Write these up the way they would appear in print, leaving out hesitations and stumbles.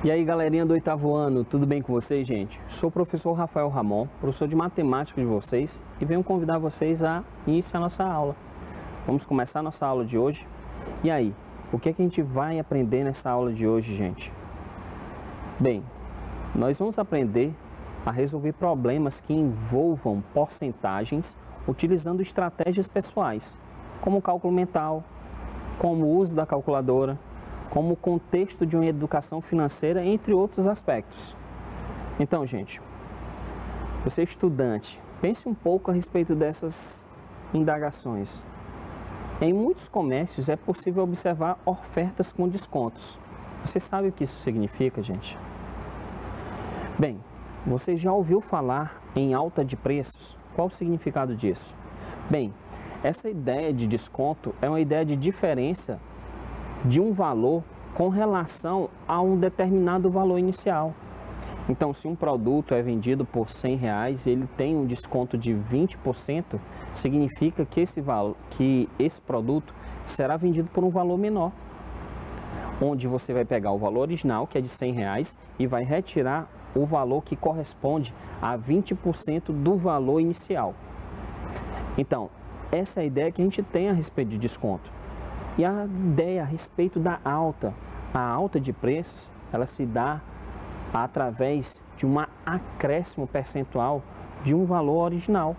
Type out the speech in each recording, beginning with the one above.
E aí, galerinha do oitavo ano, tudo bem com vocês, gente? Sou o professor Rafael Ramon, professor de matemática de vocês, e venho convidar vocês a iniciar nossa aula. Vamos começar nossa aula de hoje? E aí, o que é que a gente vai aprender nessa aula de hoje, gente? Bem, nós vamos aprender a resolver problemas que envolvam porcentagens utilizando estratégias pessoais, como o cálculo mental, como o uso da calculadora, como o contexto de uma educação financeira, entre outros aspectos. Então, gente, você estudante, pense um pouco a respeito dessas indagações. Em muitos comércios é possível observar ofertas com descontos. Você sabe o que isso significa, gente? Bem, você já ouviu falar em alta de preços? Qual o significado disso? Bem, essa ideia de desconto é uma ideia de diferença de um valor com relação a um determinado valor inicial. Então, se um produto é vendido por R$100 e ele tem um desconto de 20%, significa que esse produto será vendido por um valor menor, onde você vai pegar o valor original, que é de R$100, e vai retirar o valor que corresponde a 20% do valor inicial. Então, essa é a ideia que a gente tem a respeito de desconto. E a ideia a respeito da alta de preços, ela se dá através de um acréscimo percentual de um valor original.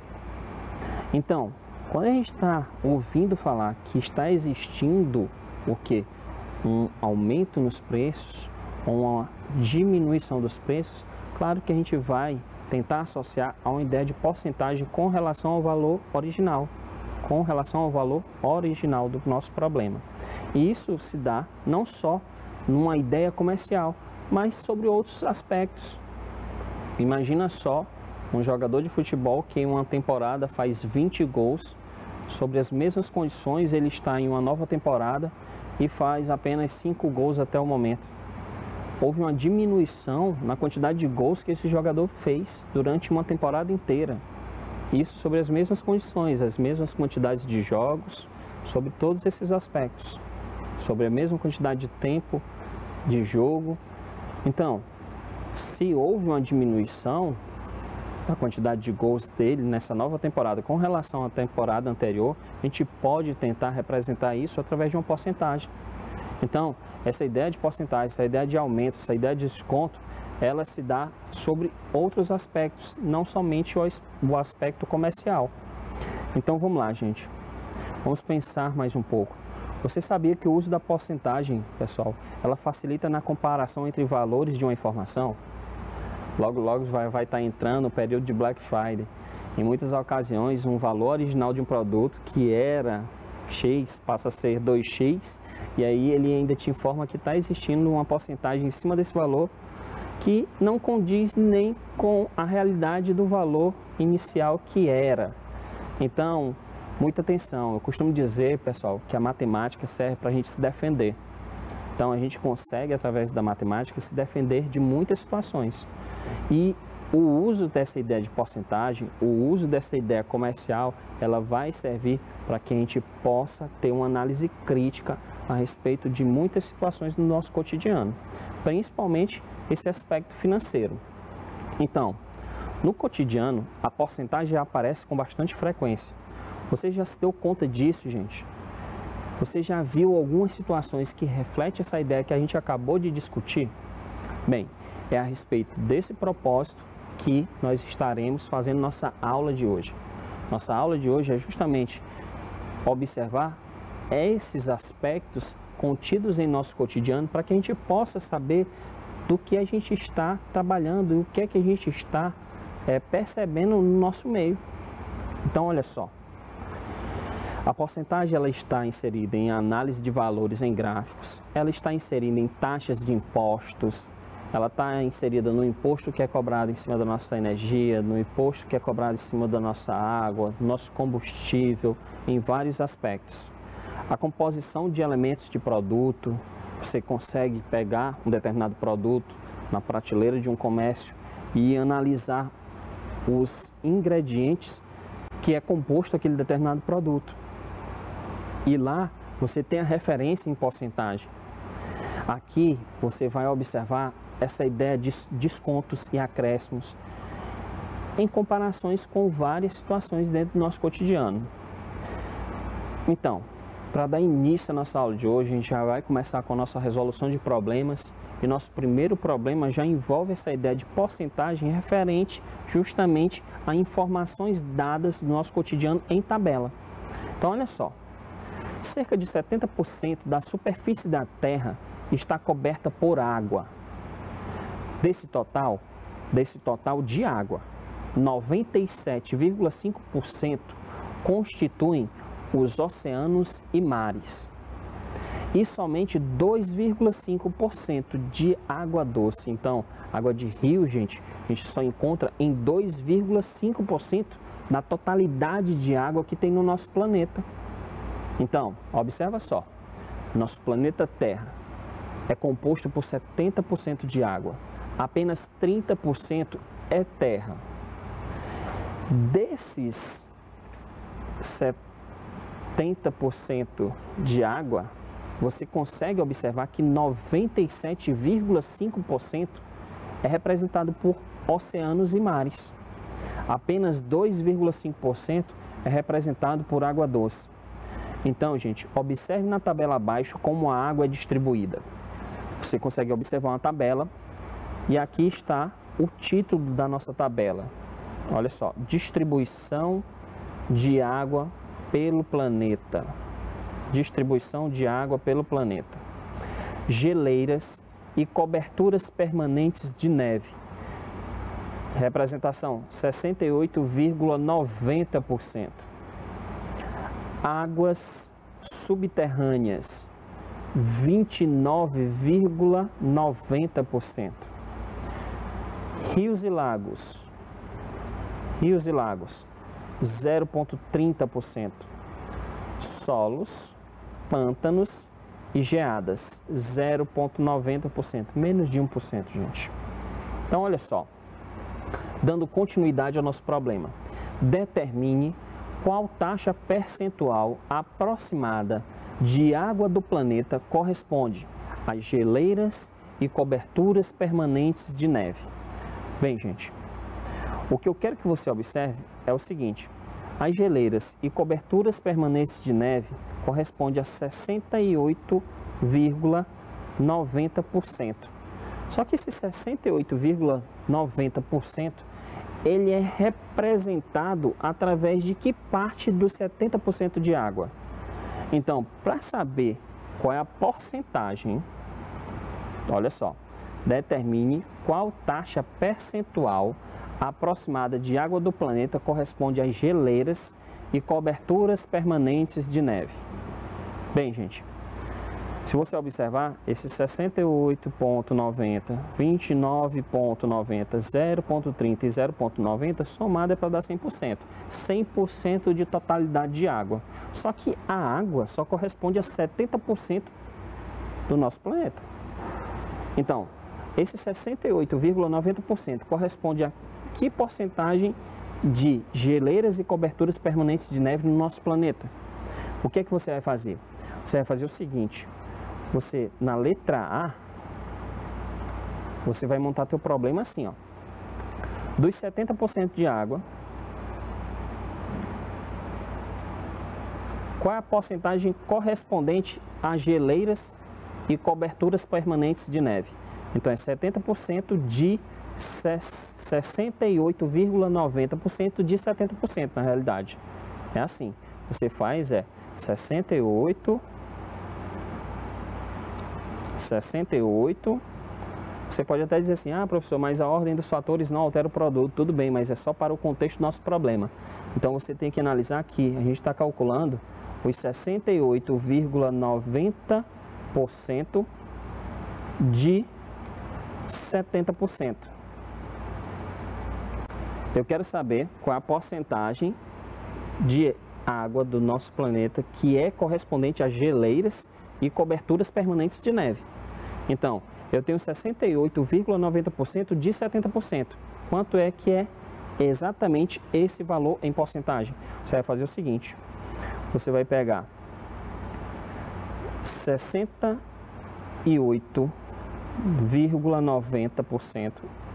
Então, quando a gente está ouvindo falar que está existindo o quê? Um aumento nos preços, uma diminuição dos preços, claro que a gente vai tentar associar a uma ideia de porcentagem com relação ao valor original. Com relação ao valor original do nosso problema. E isso se dá não só numa ideia comercial, mas sobre outros aspectos. Imagina só um jogador de futebol que em uma temporada faz 20 gols, sobre as mesmas condições ele está em uma nova temporada e faz apenas 5 gols até o momento. Houve uma diminuição na quantidade de gols que esse jogador fez durante uma temporada inteira. Isso sobre as mesmas condições, as mesmas quantidades de jogos, sobre todos esses aspectos, sobre a mesma quantidade de tempo de jogo. Então, se houve uma diminuição da quantidade de gols dele nessa nova temporada com relação à temporada anterior, a gente pode tentar representar isso através de uma porcentagem. Então, essa ideia de porcentagem, essa ideia de aumento, essa ideia de desconto, ela se dá sobre outros aspectos, não somente o aspecto comercial. Então vamos lá, gente. Vamos pensar mais um pouco. Você sabia que o uso da porcentagem, pessoal, ela facilita na comparação entre valores de uma informação? Logo vai estar entrando o período de Black Friday. Em muitas ocasiões, um valor original de um produto que era X passa a ser 2X, e aí ele ainda te informa que está existindo uma porcentagem em cima desse valor que não condiz nem com a realidade do valor inicial que era. Então, muita atenção. Eu costumo dizer, pessoal, que a matemática serve para a gente se defender. Então, a gente consegue, através da matemática, se defender de muitas situações. E o uso dessa ideia de porcentagem, o uso dessa ideia comercial, ela vai servir para que a gente possa ter uma análise crítica a respeito de muitas situações do nosso cotidiano, principalmente esse aspecto financeiro. Então, no cotidiano, a porcentagem aparece com bastante frequência. Você já se deu conta disso, gente? Você já viu algumas situações que refletem essa ideia que a gente acabou de discutir? Bem, é a respeito desse propósito que nós estaremos fazendo nossa aula de hoje. Nossa aula de hoje é justamente observar esses aspectos contidos em nosso cotidiano para que a gente possa saber do que a gente está trabalhando e o que é que a gente está percebendo no nosso meio. Então, olha só. A porcentagem ela está inserida em análise de valores em gráficos, ela está inserida em taxas de impostos, ela está inserida no imposto que é cobrado em cima da nossa energia, no imposto que é cobrado em cima da nossa água, do nosso combustível, em vários aspectos. A composição de elementos de produto, você consegue pegar um determinado produto na prateleira de um comércio e analisar os ingredientes que é composto aquele determinado produto. E lá você tem a referência em porcentagem. Aqui você vai observar essa ideia de descontos e acréscimos em comparações com várias situações dentro do nosso cotidiano. Então, para dar início à nossa aula de hoje, a gente já vai começar com a nossa resolução de problemas. E nosso primeiro problema já envolve essa ideia de porcentagem referente justamente a informações dadas no nosso cotidiano em tabela. Então, olha só, cerca de 70% da superfície da Terra está coberta por água. Desse total de água, 97,5% constituem os oceanos e mares. E somente 2,5% de água doce. Então, água de rio, gente, a gente só encontra em 2,5% da totalidade de água que tem no nosso planeta. Então, observa só, nosso planeta Terra é composto por 70% de água, apenas 30% é terra. Desses 70% de água, você consegue observar que 97,5% é representado por oceanos e mares. Apenas 2,5% é representado por água doce. Então, gente, observe na tabela abaixo como a água é distribuída. Você consegue observar uma tabela e aqui está o título da nossa tabela. Olha só, distribuição de água pelo planeta. Distribuição de água pelo planeta. Geleiras e coberturas permanentes de neve. Representação 68,90%. Águas subterrâneas 29,90%. Rios e lagos 0,30%. Solos, pântanos e geadas 0,90%, menos de 1%, gente. Então, olha só, dando continuidade ao nosso problema, determine qual taxa percentual aproximada de água do planeta corresponde às geleiras e coberturas permanentes de neve. Bem, gente, o que eu quero que você observe é o seguinte: as geleiras e coberturas permanentes de neve correspondem a 68,90%. Só que esse 68,90% ele é representado através de que parte dos 70% de água? Então, para saber qual é a porcentagem, olha só, determine qual taxa percentual aproximada de água do planeta corresponde às geleiras e coberturas permanentes de neve. Bem, gente, se você observar, esse 68,90, 29,90, 0,30 e 0,90 somado é para dar 100%. 100% de totalidade de água. Só que a água só corresponde a 70% do nosso planeta. Então, esse 68,90% corresponde a que porcentagem de geleiras e coberturas permanentes de neve no nosso planeta? O que é que você vai fazer? Você vai fazer o seguinte: você, na letra A, você vai montar teu problema assim, ó. Dos 70% de água, qual é a porcentagem correspondente a geleiras e coberturas permanentes de neve? Então, é 70% de 68,90% de 70%, na realidade. É assim, você faz 68, você pode até dizer assim: ah, professor, mas a ordem dos fatores não altera o produto. Tudo bem, mas é só para o contexto do nosso problema. Então, você tem que analisar aqui, a gente está calculando os 68,90% de 70%. Eu quero saber qual é a porcentagem de água do nosso planeta que é correspondente a geleiras e coberturas permanentes de neve. Então, eu tenho 68,90% de 70%. Quanto é que é exatamente esse valor em porcentagem? Você vai fazer o seguinte: você vai pegar 68 68,90%.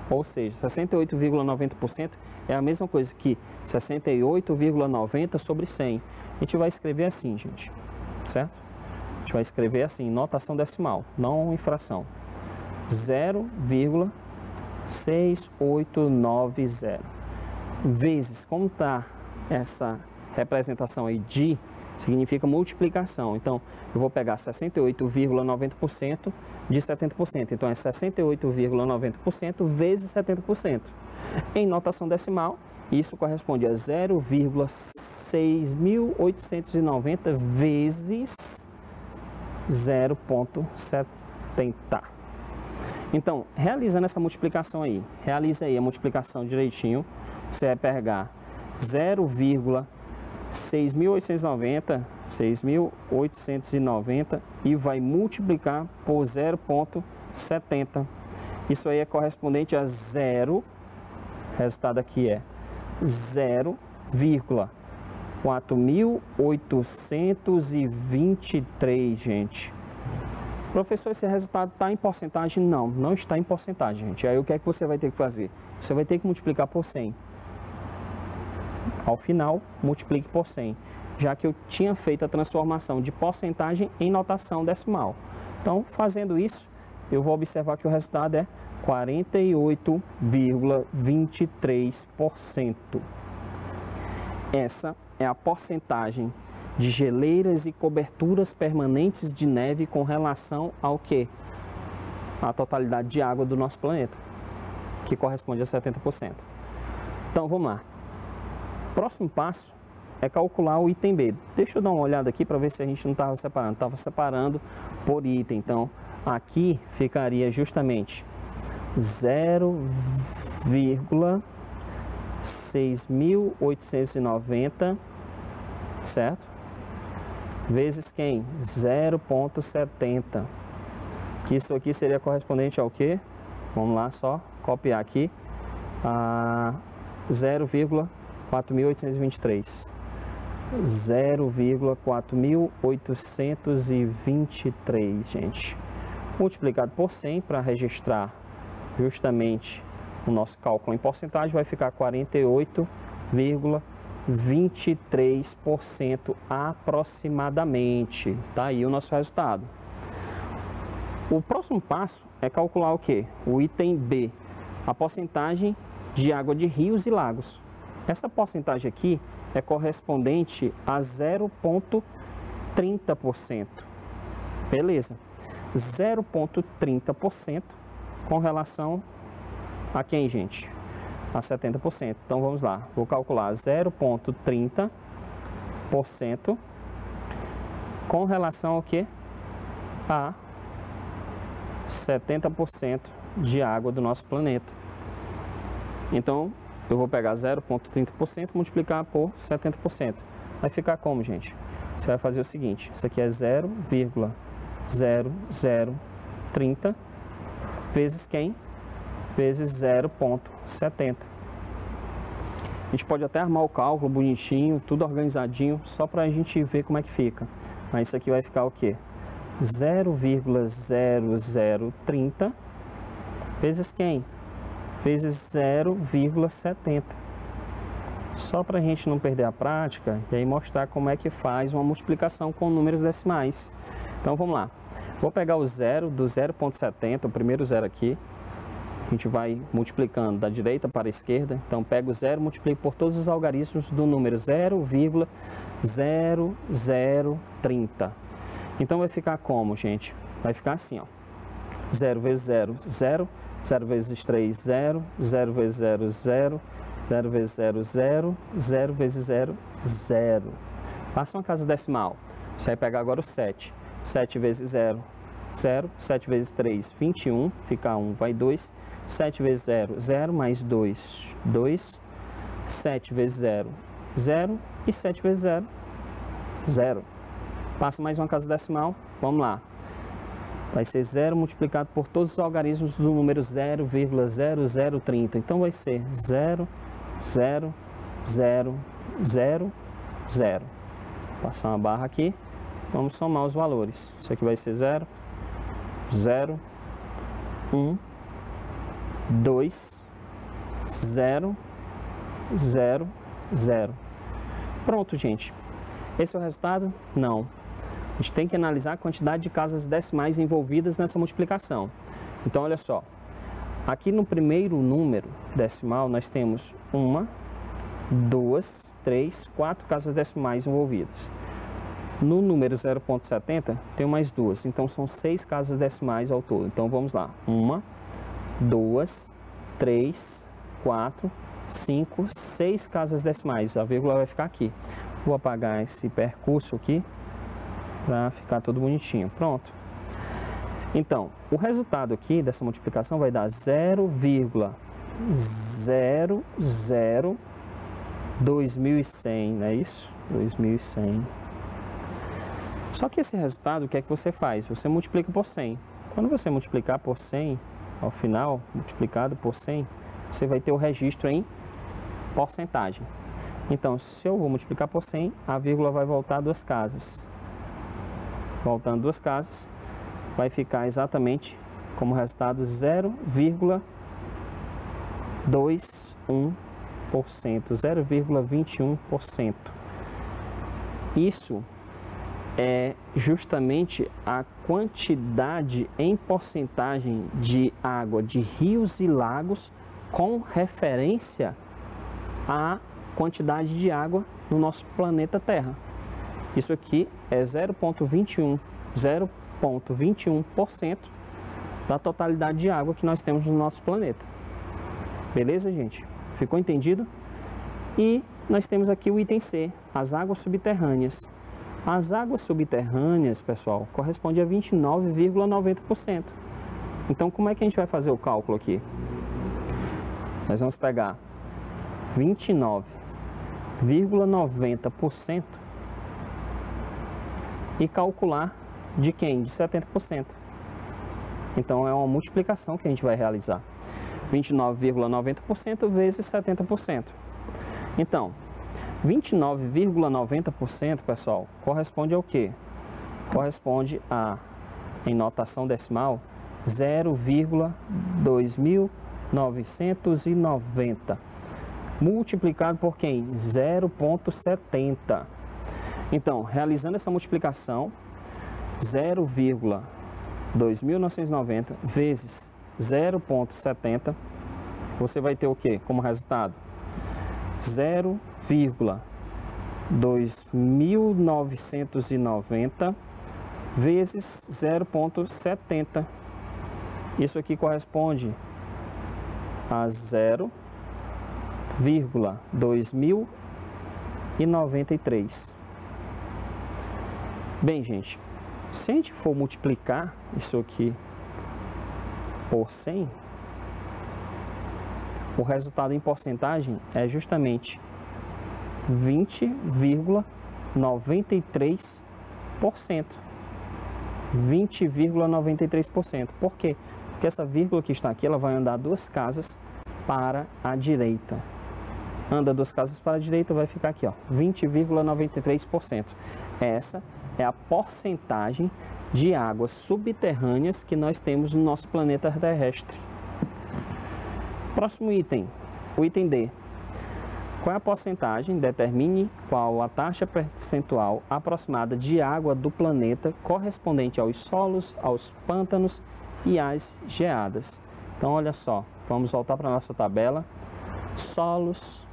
Ou seja, 68,90% é a mesma coisa que 68,90 sobre 100. A gente vai escrever assim, gente, certo? A gente vai escrever assim, notação decimal, não em fração. 0,6890 vezes, como está essa representação aí de, significa multiplicação. Então, eu vou pegar 68,90% de 70%. Então, é 68,90% vezes 70%. Em notação decimal, isso corresponde a 0,6890 vezes 0,70. Então, realizando essa multiplicação aí, realiza aí a multiplicação direitinho, você vai pegar 6.890 e vai multiplicar por 0,70. Isso aí é correspondente a zero, o resultado aqui é 0,4823, gente. Professor, esse resultado está em porcentagem? Não, não está em porcentagem, gente. Aí o que é que você vai ter que fazer? Você vai ter que multiplicar por 100. Ao final, multiplique por 100, já que eu tinha feito a transformação de porcentagem em notação decimal. Então, fazendo isso, eu vou observar que o resultado é 48,23%. Essa é a porcentagem de geleiras e coberturas permanentes de neve com relação ao que? A totalidade de água do nosso planeta, que corresponde a 70%. Então, vamos lá. Próximo passo é calcular o item B. Deixa eu dar uma olhada aqui para ver se a gente não estava separando. Estava separando por item. Então, aqui ficaria justamente 0,6.890, certo? Vezes quem? 0,70. Isso aqui seria correspondente ao quê? Vamos lá, só copiar aqui. 0,4823. 0,4823, gente. Multiplicado por 100 para registrar justamente o nosso cálculo em porcentagem, vai ficar 48,23% aproximadamente. Tá aí o nosso resultado. O próximo passo é calcular o que? O item B, a porcentagem de água de rios e lagos. Essa porcentagem aqui é correspondente a 0,30%. Beleza. 0,30% com relação a quem, gente? A 70%. Então, vamos lá. Vou calcular 0,30% com relação ao que? A 70% de água do nosso planeta. Então, eu vou pegar 0,30% e multiplicar por 70%. Vai ficar como, gente? Você vai fazer o seguinte. Isso aqui é 0,0030 vezes quem? Vezes 0,70. A gente pode até armar o cálculo bonitinho, tudo organizadinho, só para a gente ver como é que fica. Mas isso aqui vai ficar o quê? 0,0030 vezes quem? Vezes 0,70. Só para a gente não perder a prática e aí mostrar como é que faz uma multiplicação com números decimais. Então vamos lá. Vou pegar o zero do 0,70, o primeiro zero aqui. A gente vai multiplicando da direita para a esquerda. Então pego o zero, multiplico por todos os algarismos do número 0,0030. Então vai ficar como, gente? Vai ficar assim, ó. 0 vezes 0, 0. 0 vezes 3, 0, 0 vezes 0, 0, 0 vezes 0, 0, 0 vezes 0, 0. Passa uma casa decimal. Você vai pegar agora o 7. 7 vezes 0, 0. 7 vezes 3, 21. Fica 1, vai 2. 7 vezes 0, 0 mais 2, 2. 7 vezes 0, 0. E 7 vezes 0, 0. Passa mais uma casa decimal. Vamos lá. Vai ser 0 multiplicado por todos os algarismos do número 0,0030. Então vai ser 0, 0, 0, 0, 0. Passar uma barra aqui. Vamos somar os valores. Isso aqui vai ser 0, 0, 1, 2, 0, 0, 0. Pronto, gente. Esse é o resultado? Não. A gente tem que analisar a quantidade de casas decimais envolvidas nessa multiplicação. Então, olha só. Aqui no primeiro número decimal, nós temos 1, 2, 3, 4 casas decimais envolvidas. No número 0,70, tem mais 2. Então, são 6 casas decimais ao todo. Então, vamos lá. 1, 2, 3, 4, 5, 6 casas decimais. A vírgula vai ficar aqui. Vou apagar esse percurso aqui para ficar tudo bonitinho. Pronto. Então, o resultado aqui dessa multiplicação vai dar 0,002100, não é isso? 2100. Só que esse resultado, o que é que você faz? Você multiplica por 100. Quando você multiplicar por 100, ao final, multiplicado por 100, você vai ter o registro em porcentagem. Então, se eu vou multiplicar por 100, a vírgula vai voltar 2 casas. Voltando 2 casas, vai ficar exatamente como resultado 0,21%, 0,21%. Isso é justamente a quantidade em porcentagem de água de rios e lagos com referência à quantidade de água no nosso planeta Terra. Isso aqui é 0,21% da totalidade de água que nós temos no nosso planeta. Beleza, gente? Ficou entendido? E nós temos aqui o item C, as águas subterrâneas. As águas subterrâneas, pessoal, corresponde a 29,90%. Então, como é que a gente vai fazer o cálculo aqui? Nós vamos pegar 29,90% e calcular de quem? De 70%. Então, é uma multiplicação que a gente vai realizar. 29,90% vezes 70%. Então, 29,90%, pessoal, corresponde ao quê? Corresponde a, em notação decimal, 0,2990. Multiplicado por quem? 0,70. Então, realizando essa multiplicação, 0,2990 vezes 0,70, você vai ter o quê como resultado? 0,2990 vezes 0,70. Isso aqui corresponde a 0,2093. Bem, gente, se a gente for multiplicar isso aqui por 100, o resultado em porcentagem é justamente 20,93%. 20,93%. Por quê? Porque essa vírgula que está aqui, ela vai andar 2 casas para a direita. Anda 2 casas para a direita, vai ficar aqui, ó, 20,93%. Essa é a porcentagem de águas subterrâneas que nós temos no nosso planeta terrestre. Próximo item, o item D. Qual é a porcentagem? Determine qual a taxa percentual aproximada de água do planeta correspondente aos solos, aos pântanos e às geadas. Então, olha só, vamos voltar para a nossa tabela. Solos,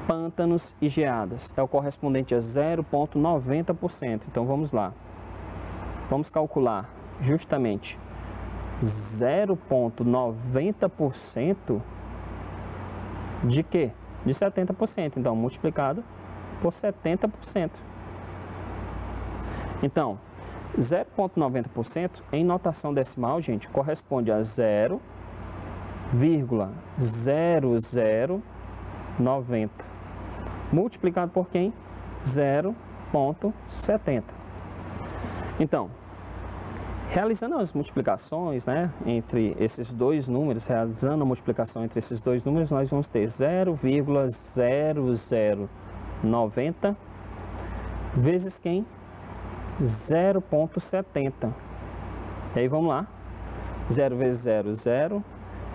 pântanos e geadas é o correspondente a 0,90%. Então, vamos lá. Vamos calcular justamente 0,90% de quê? De 70%. Então, multiplicado por 70%. Então, 0,90% em notação decimal, gente, corresponde a 0,0090. Multiplicado por quem? 0,70. Então, realizando as multiplicações, né, entre esses dois números, realizando a multiplicação entre esses dois números, nós vamos ter 0,0090 vezes quem? 0,70. E aí vamos lá. 0 vezes 0, 0.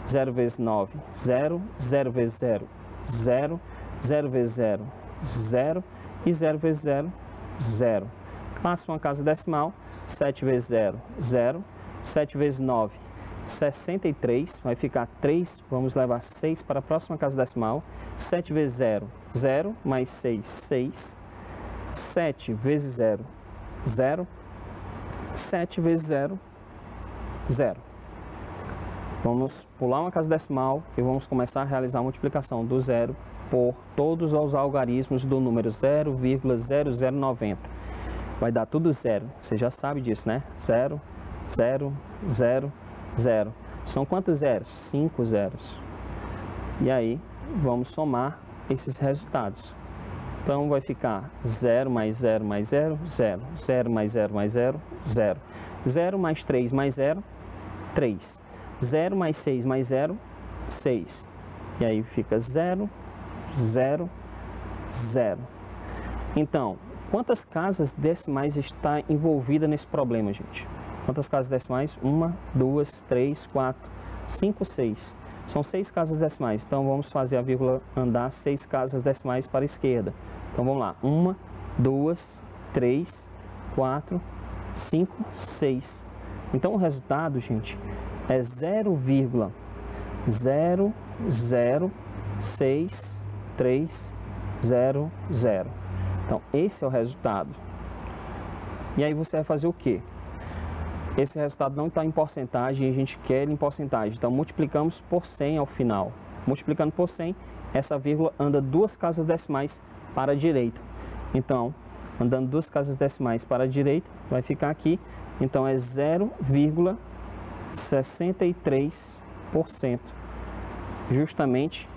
0 vezes 9, 0. 0 vezes 0, 0. 0 vezes 0, 0. E 0 vezes 0, 0. Faça uma casa decimal. 7 vezes 0, 0. 7 vezes 9, 63. Vai ficar 3. Vamos levar 6 para a próxima casa decimal. 7 vezes 0, 0. Mais 6, 6. 7 vezes 0, 0. 7 vezes 0, 0. Vamos pular uma casa decimal e vamos começar a realizar a multiplicação do zero por todos os algarismos do número 0,0090. Vai dar tudo zero. Você já sabe disso, né? 0, 0, 0, 0. São quantos zeros? 5 zeros. E aí, vamos somar esses resultados. Então, vai ficar 0 mais 0 mais 0, 0. 0 mais 0 mais 0, 0. 0 mais 3 mais 0, 3. 0 mais 6 mais 0, 6. E aí fica 0, 0, 0. Então, quantas casas decimais está envolvida nesse problema, gente? Quantas casas decimais? 1, 2, 3, 4, 5, 6. São 6 casas decimais. Então, vamos fazer a vírgula andar 6 casas decimais para a esquerda. Então, vamos lá. 1, 2, 3, 4, 5, 6. Então, o resultado, gente, é 0,00630. Então, esse é o resultado. E aí você vai fazer o quê? Esse resultado não está em porcentagem e a gente quer ele em porcentagem. Então, multiplicamos por 100 ao final. Multiplicando por 100, essa vírgula anda 2 casas decimais para a direita. Então, andando 2 casas decimais para a direita, vai ficar aqui. Então, é 0,63%. Justamente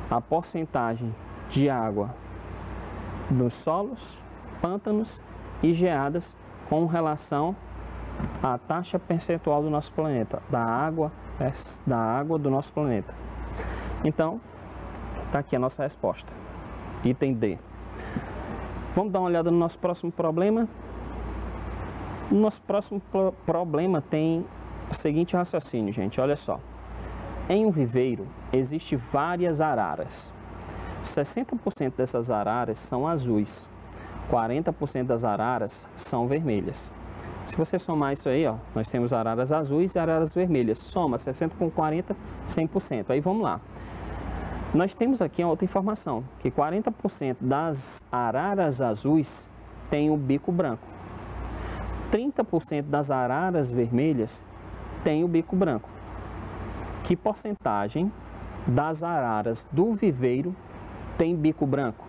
a porcentagem de água nos solos, pântanos e geadas com relação à taxa percentual do nosso planeta, da água do nosso planeta. Então, está aqui a nossa resposta. Item D. Vamos dar uma olhada no nosso próximo problema. O nosso próximo problema tem o seguinte raciocínio, gente, olha só. Em um viveiro, existem várias araras. 60% dessas araras são azuis, 40% das araras são vermelhas. Se você somar isso aí, ó, nós temos araras azuis e araras vermelhas. Soma 60 com 40, 100%. Aí vamos lá. Nós temos aqui outra informação, que 40% das araras azuis tem o bico branco. 30% das araras vermelhas tem o bico branco. Que porcentagem das araras do viveiro tem bico branco?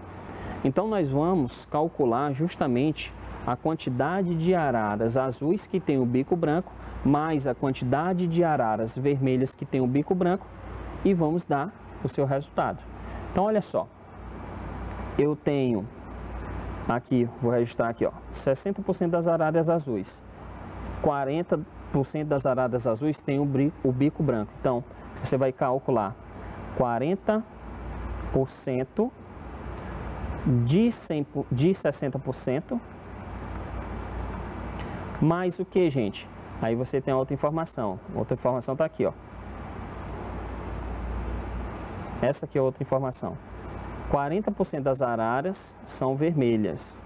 Então, nós vamos calcular justamente a quantidade de araras azuis que tem o bico branco, mais a quantidade de araras vermelhas que tem o bico branco, e vamos dar o seu resultado. Então, olha só, eu tenho aqui, vou registrar aqui, ó, 60% das araras azuis, 40% das araras azuis tem o bico branco. Então, você vai calcular 40% de 60%, mais o que, gente? Aí você tem outra informação. Outra informação está aqui, ó. Essa aqui é outra informação. 40% das araras são vermelhas.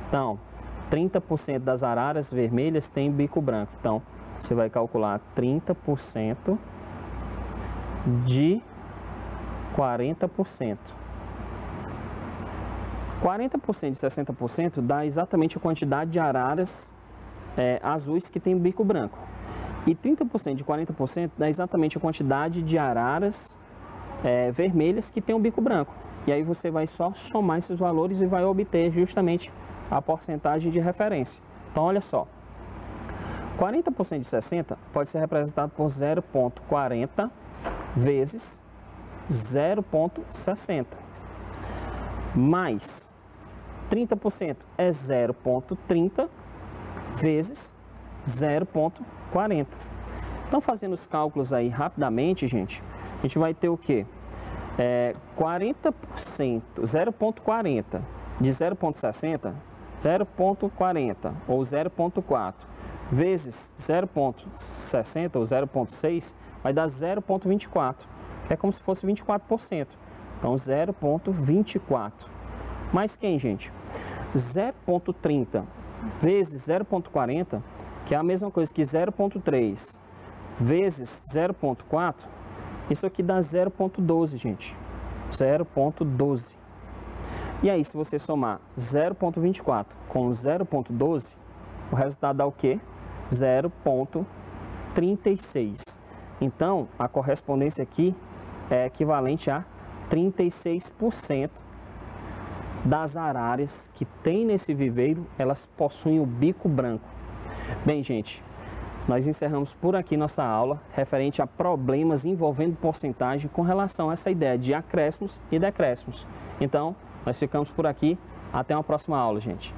Então, 30% das araras vermelhas tem bico branco. Então, você vai calcular 30% de 40%. 40% de 60% dá exatamente a quantidade de araras azuis que tem bico branco. E 30% de 40% dá exatamente a quantidade de araras vermelhas que tem o bico branco. E aí você vai só somar esses valores e vai obter justamente a porcentagem de referência. Então, olha só. 40% de 60 pode ser representado por 0,40 vezes 0,60. Mais 30% é 0,30 vezes 0,40. Então, fazendo os cálculos aí rapidamente, gente, a gente vai ter o quê? 40%, 0,40 de 0,60, 0,40 ou 0,4 vezes 0,60 ou 0,6 vai dar 0,24, que é como se fosse 24%. Então, 0,24. Mais quem, gente? 0,30 vezes 0,40, que é a mesma coisa que 0,3 vezes 0,4, isso aqui dá 0,12, gente. 0,12. E aí, se você somar 0,24 com 0,12, o resultado dá o quê? 0,36. Então, a correspondência aqui é equivalente a 36% das arárias que tem nesse viveiro, elas possuem o bico branco. Bem, gente, nós encerramos por aqui nossa aula referente a problemas envolvendo porcentagem com relação a essa ideia de acréscimos e decréscimos. Então, nós ficamos por aqui. Até uma próxima aula, gente.